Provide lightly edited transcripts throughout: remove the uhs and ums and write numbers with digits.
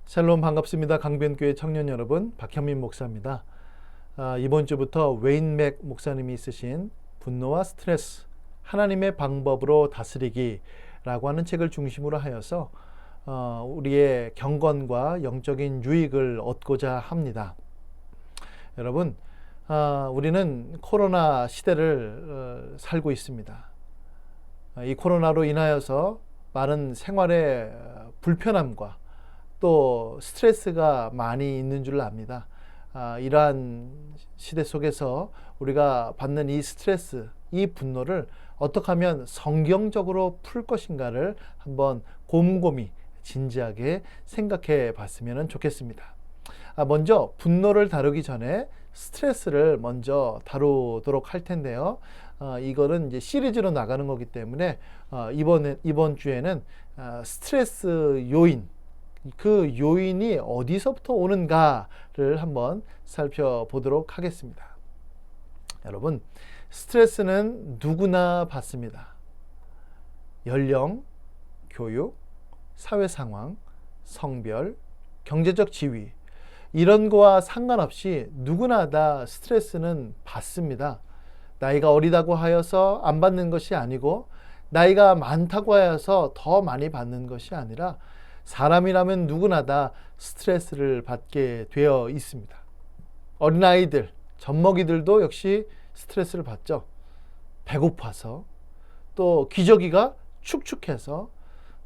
샬롬 반갑습니다. 강변교회 청년 여러분, 박현민 목사입니다. 이번 주부터 웨인 맥 목사님이 쓰신 분노와 스트레스, 하나님의 방법으로 다스리기라고 하는 책을 중심으로 하여서 우리의 경건과 영적인 유익을 얻고자 합니다. 여러분, 우리는 코로나 시대를 살고 있습니다. 이 코로나로 인하여서 많은 생활의 불편함과 또 스트레스가 많이 있는 줄 압니다. 이러한 시대 속에서 우리가 받는 이 스트레스, 이 분노를 어떻게 하면 성경적으로 풀 것인가를 한번 곰곰이 진지하게 생각해 봤으면 좋겠습니다. 먼저 분노를 다루기 전에 스트레스를 먼저 다루도록 할 텐데요. 이거는 이제 시리즈로 나가는 거기 때문에 이번 주에는 스트레스 요인, 그 요인이 어디서부터 오는가를 한번 살펴보도록 하겠습니다. 여러분, 스트레스는 누구나 받습니다. 연령, 교육, 사회 상황, 성별, 경제적 지위, 이런 거와 상관없이 누구나 다 스트레스는 받습니다. 나이가 어리다고 하여서 안 받는 것이 아니고, 나이가 많다고 하여서 더 많이 받는 것이 아니라, 사람이라면 누구나 다 스트레스를 받게 되어 있습니다. 어린아이들, 젖먹이들도 역시 스트레스를 받죠. 배고파서, 또 기저귀가 축축해서,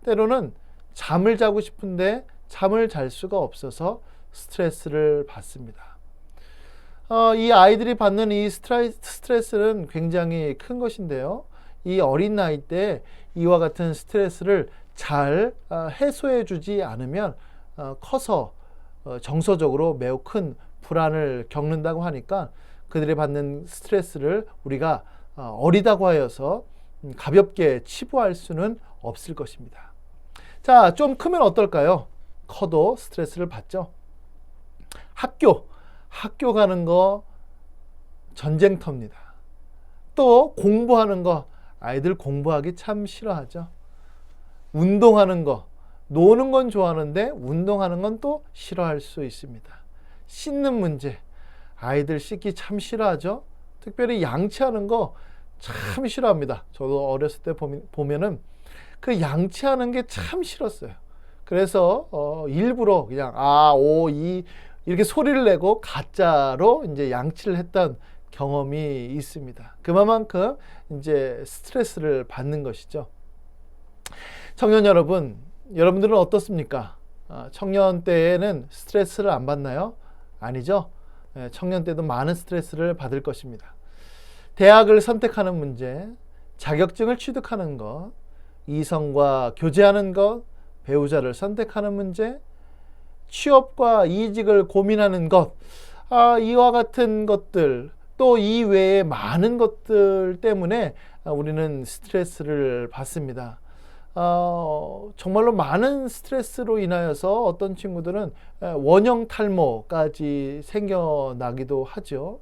때로는 잠을 자고 싶은데 잠을 잘 수가 없어서 스트레스를 받습니다. 이 아이들이 받는 이 스트레스는 굉장히 큰 것인데요. 이 어린 나이 때 이와 같은 스트레스를 잘 해소해 주지 않으면 커서 정서적으로 매우 큰 불안을 겪는다고 하니까 그들이 받는 스트레스를 우리가 어리다고 하여서 가볍게 치부할 수는 없을 것입니다. 자, 좀 크면 어떨까요? 커도 스트레스를 받죠. 학교 가는 거 전쟁터입니다. 또 공부하는 거, 아이들 공부하기 참 싫어하죠. 운동하는 거, 노는 건 좋아하는데 운동하는 건 또 싫어할 수 있습니다. 씻는 문제, 아이들 씻기 참 싫어하죠. 특별히 양치하는 거 참 싫어합니다. 저도 어렸을 때 보면은 그 양치하는 게 참 싫었어요. 그래서 일부러 그냥 오, 이 이렇게 소리를 내고 가짜로 이제 양치를 했던 경험이 있습니다. 그만큼 이제 스트레스를 받는 것이죠. 청년 여러분, 여러분들은 어떻습니까? 청년 때에는 스트레스를 안 받나요? 아니죠. 청년 때도 많은 스트레스를 받을 것입니다. 대학을 선택하는 문제, 자격증을 취득하는 것, 이성과 교제하는 것, 배우자를 선택하는 문제, 취업과 이직을 고민하는 것, 이와 같은 것들, 또 이 외에 많은 것들 때문에 우리는 스트레스를 받습니다. 정말로 많은 스트레스로 인하여서 어떤 친구들은 원형 탈모까지 생겨나기도 하죠.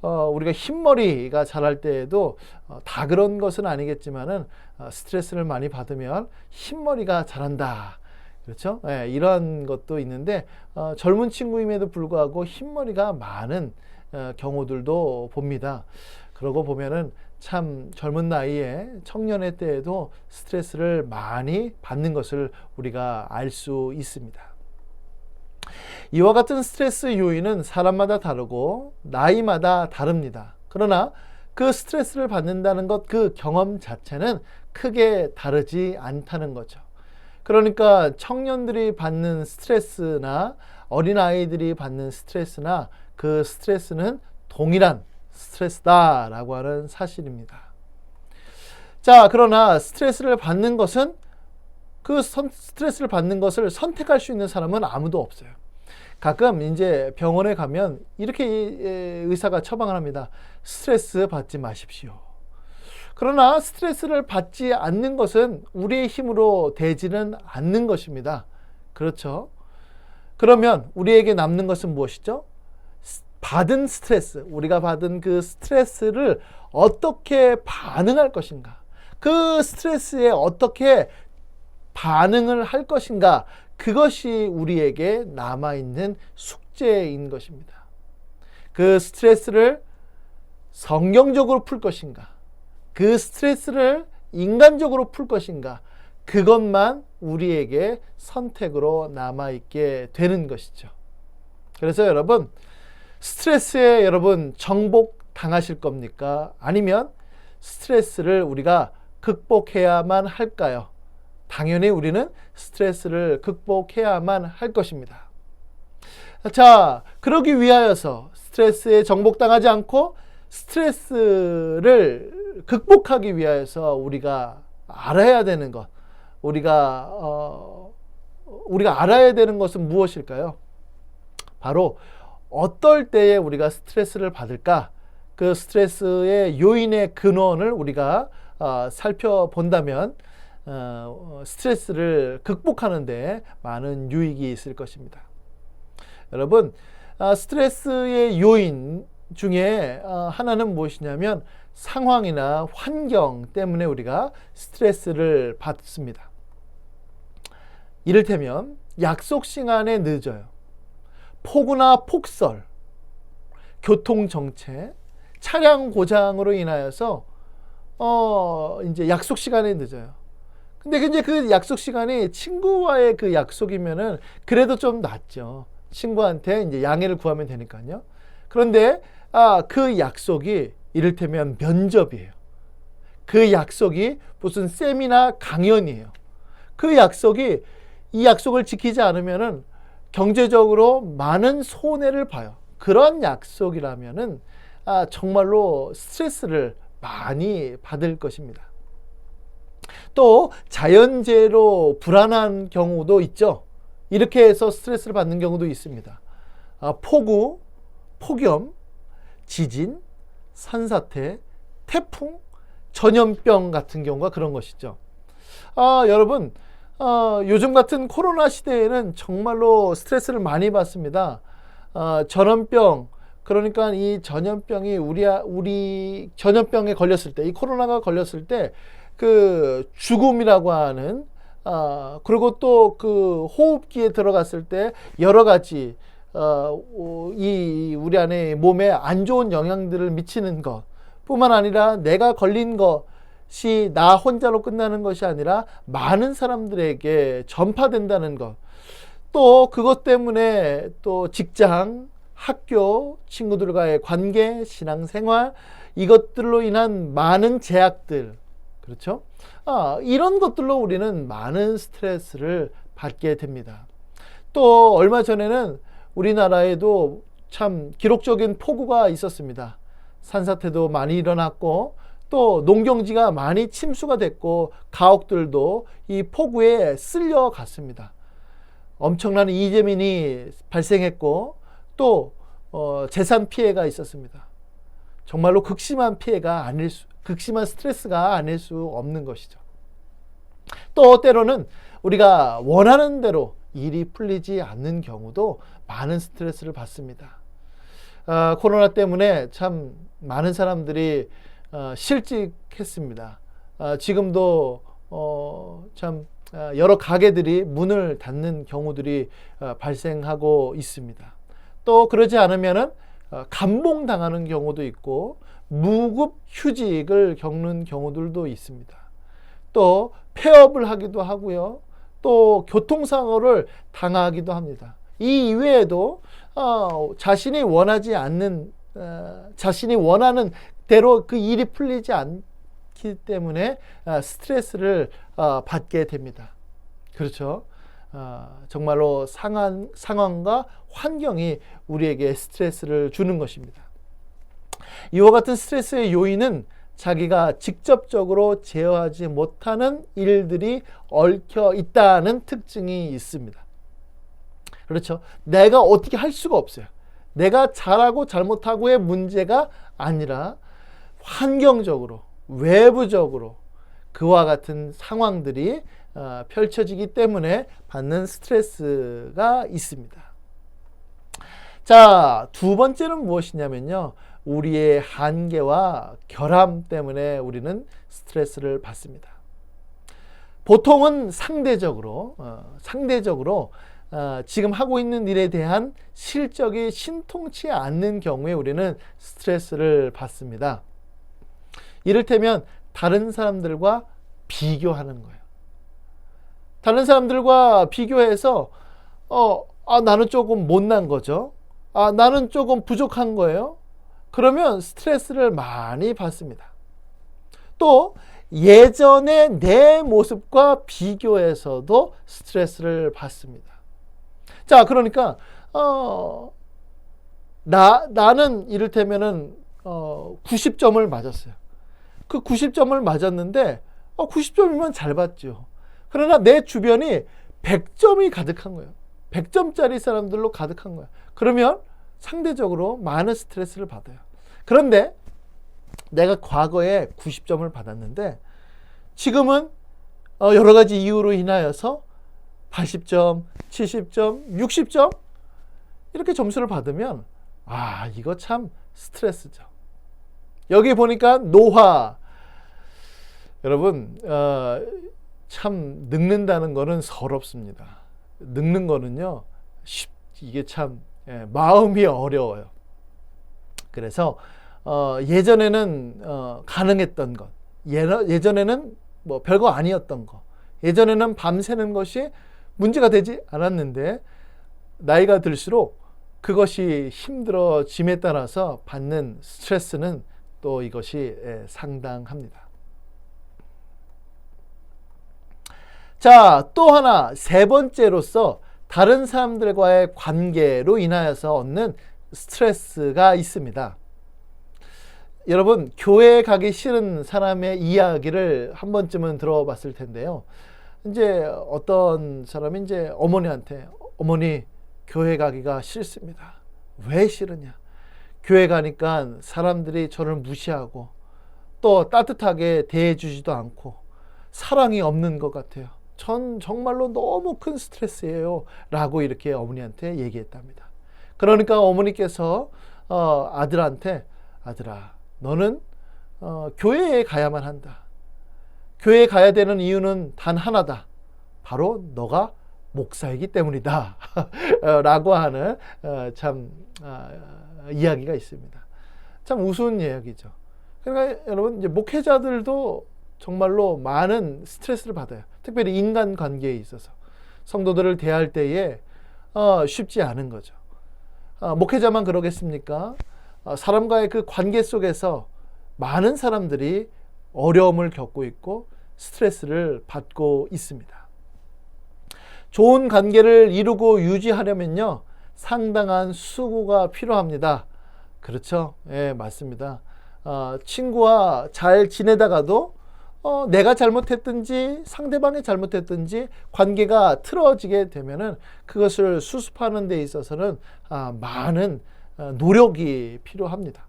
우리가 흰머리가 자랄 때에도 다 그런 것은 아니겠지만은 스트레스를 많이 받으면 흰머리가 자란다. 그렇죠? 이러한 것도 있는데 젊은 친구임에도 불구하고 흰머리가 많은 경우들도 봅니다. 그러고 보면은 참 젊은 나이에 청년의 때에도 스트레스를 많이 받는 것을 우리가 알 수 있습니다. 이와 같은 스트레스 요인은 사람마다 다르고 나이마다 다릅니다. 그러나 그 스트레스를 받는다는 것, 그 경험 자체는 크게 다르지 않다는 거죠. 그러니까 청년들이 받는 스트레스나 어린아이들이 받는 스트레스나 그 스트레스는 동일한 스트레스다라고 하는 사실입니다. 자, 그러나 스트레스를 받는 것은 스트레스를 받는 것을 선택할 수 있는 사람은 아무도 없어요. 가끔 이제 병원에 가면 이렇게 의사가 처방을 합니다. 스트레스 받지 마십시오. 그러나 스트레스를 받지 않는 것은 우리의 힘으로 되지는 않는 것입니다. 그렇죠? 그러면 우리에게 남는 것은 무엇이죠? 받은 스트레스, 우리가 받은 그 스트레스를 어떻게 반응할 것인가? 그 스트레스에 어떻게 반응을 할 것인가? 그것이 우리에게 남아있는 숙제인 것입니다. 그 스트레스를 성경적으로 풀 것인가, 그 스트레스를 인간적으로 풀 것인가, 그것만 우리에게 선택으로 남아있게 되는 것이죠. 그래서 여러분, 스트레스에 여러분 정복 당하실 겁니까? 아니면 스트레스를 우리가 극복해야만 할까요? 당연히 우리는 스트레스를 극복해야만 할 것입니다. 자, 그러기 위하여서 스트레스에 정복당하지 않고 스트레스를 극복하기 위하여서 우리가 알아야 되는 것, 우리가 알아야 되는 것은 무엇일까요? 바로 어떨 때에 우리가 스트레스를 받을까? 그 스트레스의 요인의 근원을 우리가 살펴본다면 스트레스를 극복하는 데 많은 유익이 있을 것입니다. 여러분, 스트레스의 요인 중에 하나는 무엇이냐면 상황이나 환경 때문에 우리가 스트레스를 받습니다. 이를테면 약속 시간에 늦어요. 폭우나 폭설, 교통정체, 차량 고장으로 인하여서 이제 약속 시간에 늦어요. 근데 이제 그 약속 시간이 친구와의 그 약속이면은 그래도 좀 낫죠. 친구한테 이제 양해를 구하면 되니까요. 그런데 그 약속이 이를테면 면접이에요. 그 약속이 무슨 세미나 강연이에요. 그 약속이 이 약속을 지키지 않으면은 경제적으로 많은 손해를 봐요. 그런 약속이라면은 정말로 스트레스를 많이 받을 것입니다. 또 자연재해로 불안한 경우도 있죠. 이렇게 해서 스트레스를 받는 경우도 있습니다. 폭우, 폭염, 지진, 산사태, 태풍, 전염병 같은 경우가 그런 것이죠. 여러분, 요즘 같은 코로나 시대에는 정말로 스트레스를 많이 받습니다. 전염병, 그러니까 이 전염병이 우리 전염병에 걸렸을 때, 이 코로나가 걸렸을 때 그 죽음이라고 하는 그리고 또 그 호흡기에 들어갔을 때 여러 가지 이 우리 안에 몸에 안 좋은 영향들을 미치는 것 뿐만 아니라 내가 걸린 것이 나 혼자로 끝나는 것이 아니라 많은 사람들에게 전파된다는 것, 또 그것 때문에 또 직장, 학교, 친구들과의 관계, 신앙생활, 이것들로 인한 많은 제약들, 그렇죠? 이런 것들로 우리는 많은 스트레스를 받게 됩니다. 또 얼마 전에는 우리나라에도 참 기록적인 폭우가 있었습니다. 산사태도 많이 일어났고 또 농경지가 많이 침수가 됐고 가옥들도 이 폭우에 쓸려갔습니다. 엄청난 이재민이 발생했고 또 재산 피해가 있었습니다. 정말로 극심한 피해가 극심한 스트레스가 아닐 수 없는 것이죠. 또 때로는 우리가 원하는 대로 일이 풀리지 않는 경우도 많은 스트레스를 받습니다. 코로나 때문에 참 많은 사람들이 실직했습니다. 지금도 참 여러 가게들이 문을 닫는 경우들이 발생하고 있습니다. 또 그러지 않으면은 감봉당하는 경우도 있고 무급 휴직을 겪는 경우들도 있습니다. 또 폐업을 하기도 하고요. 또 교통사고를 당하기도 합니다. 이 이외에도 자신이 원하지 않는 자신이 원하는 대로 그 일이 풀리지 않기 때문에 스트레스를 받게 됩니다. 그렇죠? 정말로 상황과 환경이 우리에게 스트레스를 주는 것입니다. 이와 같은 스트레스의 요인은 자기가 직접적으로 제어하지 못하는 일들이 얽혀 있다는 특징이 있습니다. 그렇죠? 내가 어떻게 할 수가 없어요. 내가 잘하고 잘못하고의 문제가 아니라 환경적으로, 외부적으로 그와 같은 상황들이 펼쳐지기 때문에 받는 스트레스가 있습니다. 자, 두 번째는 무엇이냐면요. 우리의 한계와 결함 때문에 우리는 스트레스를 받습니다. 보통은 상대적으로 지금 하고 있는 일에 대한 실적이 신통치 않는 경우에 우리는 스트레스를 받습니다. 이를테면 다른 사람들과 비교하는 거예요. 다른 사람들과 비교해서 나는 조금 못난 거죠. 나는 조금 부족한 거예요. 그러면 스트레스를 많이 받습니다. 또 예전의 내 모습과 비교해서도 스트레스를 받습니다. 자, 그러니까 나는 이를테면은 90점을 맞았어요. 그 90점을 맞았는데 90점이면 잘 봤죠. 그러나 내 주변이 100점이 가득한 거예요. 100점짜리 사람들로 가득한 거예요. 그러면 상대적으로 많은 스트레스를 받아요. 그런데 내가 과거에 90점을 받았는데 지금은 여러 가지 이유로 인하여서 80점, 70점, 60점 이렇게 점수를 받으면 이거 참 스트레스죠. 여기 보니까 노화. 여러분 참 늙는다는 거는 서럽습니다. 늙는 거는요 이게 참 마음이 어려워요. 그래서 예전에는 가능했던 것, 예전에는 뭐 별거 아니었던 것, 예전에는 밤새는 것이 문제가 되지 않았는데 나이가 들수록 그것이 힘들어짐에 따라서 받는 스트레스는 또 이것이 상당합니다. 자, 또 하나 세 번째로서 다른 사람들과의 관계로 인하여서 얻는 스트레스가 있습니다. 여러분, 교회에 가기 싫은 사람의 이야기를 한 번쯤은 들어봤을 텐데요. 이제 어떤 사람이 이제 어머니한테 어머니 교회 가기가 싫습니다. 왜 싫으냐? 교회 가니까 사람들이 저를 무시하고 또 따뜻하게 대해주지도 않고 사랑이 없는 것 같아요. 전 정말로 너무 큰 스트레스예요. 라고 이렇게 어머니한테 얘기했답니다. 그러니까 어머니께서 아들한테 아들아 너는 교회에 가야만 한다. 교회에 가야 되는 이유는 단 하나다. 바로 너가 목사이기 때문이다. 라고 하는 이야기가 있습니다. 참 우스운 이야기죠. 그러니까 여러분 이제 목회자들도 정말로 많은 스트레스를 받아요. 특별히 인간관계에 있어서 성도들을 대할 때에 쉽지 않은 거죠. 목회자만 그러겠습니까? 사람과의 그 관계 속에서 많은 사람들이 어려움을 겪고 있고 스트레스를 받고 있습니다. 좋은 관계를 이루고 유지하려면요 상당한 수고가 필요합니다. 그렇죠? 예, 맞습니다. 친구와 잘 지내다가도 내가 잘못했든지 상대방이 잘못했든지 관계가 틀어지게 되면은 그것을 수습하는 데 있어서는 많은 노력이 필요합니다.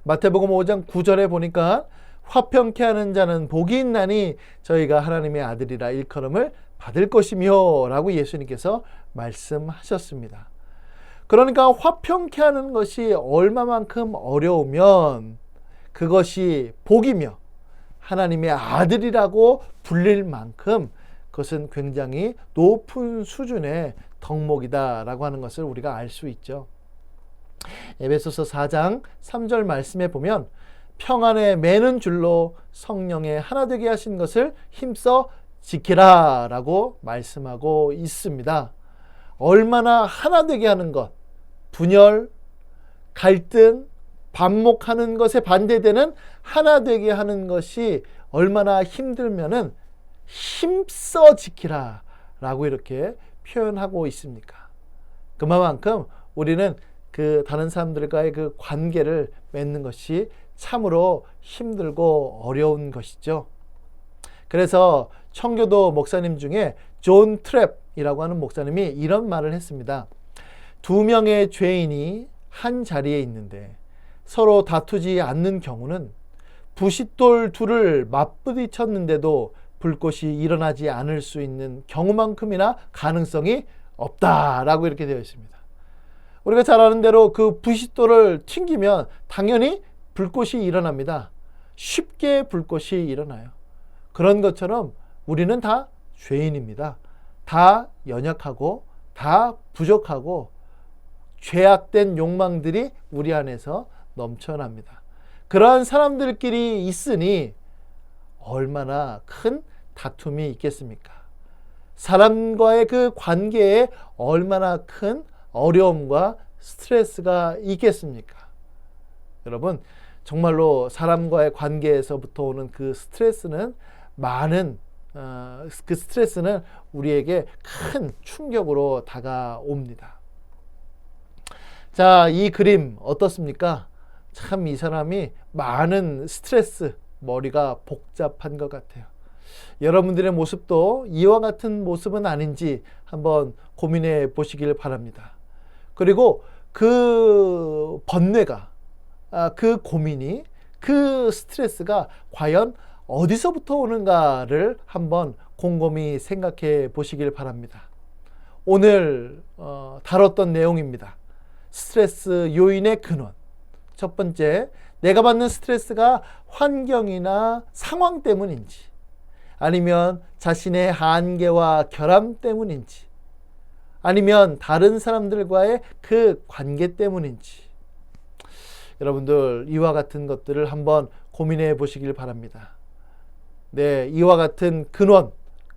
마태복음 5장 9절에 보니까 화평케 하는 자는 복이 있나니 저희가 하나님의 아들이라 일컬음을 받을 것이며 라고 예수님께서 말씀하셨습니다. 그러니까 화평케 하는 것이 얼마만큼 어려우면 그것이 복이며 하나님의 아들이라고 불릴 만큼 그것은 굉장히 높은 수준의 덕목이다라고 하는 것을 우리가 알 수 있죠. 에베소서 4장 3절 말씀에 보면 평안에 매는 줄로 성령에 하나 되게 하신 것을 힘써 지키라 라고 말씀하고 있습니다. 얼마나 하나 되게 하는 것, 분열, 갈등, 반목하는 것에 반대되는 하나 되게 하는 것이 얼마나 힘들면은 힘써 지키라 라고 이렇게 표현하고 있습니까? 그만큼 우리는 그 다른 사람들과의 그 관계를 맺는 것이 참으로 힘들고 어려운 것이죠. 그래서 청교도 목사님 중에 존 트랩이라고 하는 목사님이 이런 말을 했습니다. 두 명의 죄인이 한 자리에 있는데 서로 다투지 않는 경우는 부싯돌 둘을 맞부딪혔는데도 불꽃이 일어나지 않을 수 있는 경우만큼이나 가능성이 없다라고 이렇게 되어 있습니다. 우리가 잘 아는 대로 그 부싯돌을 튕기면 당연히 불꽃이 일어납니다. 쉽게 불꽃이 일어나요. 그런 것처럼 우리는 다 죄인입니다. 다 연약하고 다 부족하고 죄악된 욕망들이 우리 안에서 넘쳐납니다. 그러한 사람들끼리 있으니 얼마나 큰 다툼이 있겠습니까? 사람과의 그 관계에 얼마나 큰 어려움과 스트레스가 있겠습니까? 여러분, 정말로 사람과의 관계에서부터 오는 그 스트레스는 그 스트레스는 우리에게 큰 충격으로 다가옵니다. 자, 이 그림 어떻습니까? 참 이 사람이 많은 스트레스, 머리가 복잡한 것 같아요. 여러분들의 모습도 이와 같은 모습은 아닌지 한번 고민해 보시길 바랍니다. 그리고 그 번뇌가, 그 고민이, 그 스트레스가 과연 어디서부터 오는가를 한번 곰곰이 생각해 보시길 바랍니다. 오늘 다뤘던 내용입니다. 스트레스 요인의 근원. 첫 번째, 내가 받는 스트레스가 환경이나 상황 때문인지, 아니면 자신의 한계와 결함 때문인지, 아니면 다른 사람들과의 그 관계 때문인지, 여러분들 이와 같은 것들을 한번 고민해 보시길 바랍니다. 네, 이와 같은 근원,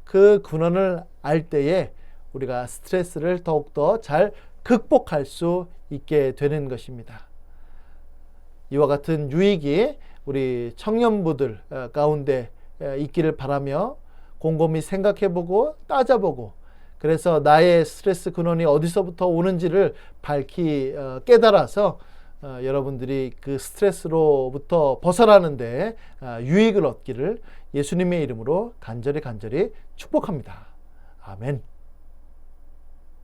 그 근원을 알 때에 우리가 스트레스를 더욱더 잘 극복할 수 있게 되는 것입니다. 이와 같은 유익이 우리 청년부들 가운데 있기를 바라며 곰곰이 생각해보고 따져보고, 그래서 나의 스트레스 근원이 어디서부터 오는지를 밝히 깨달아서 여러분들이 그 스트레스로부터 벗어나는데 유익을 얻기를 예수님의 이름으로 간절히 축복합니다. 아멘.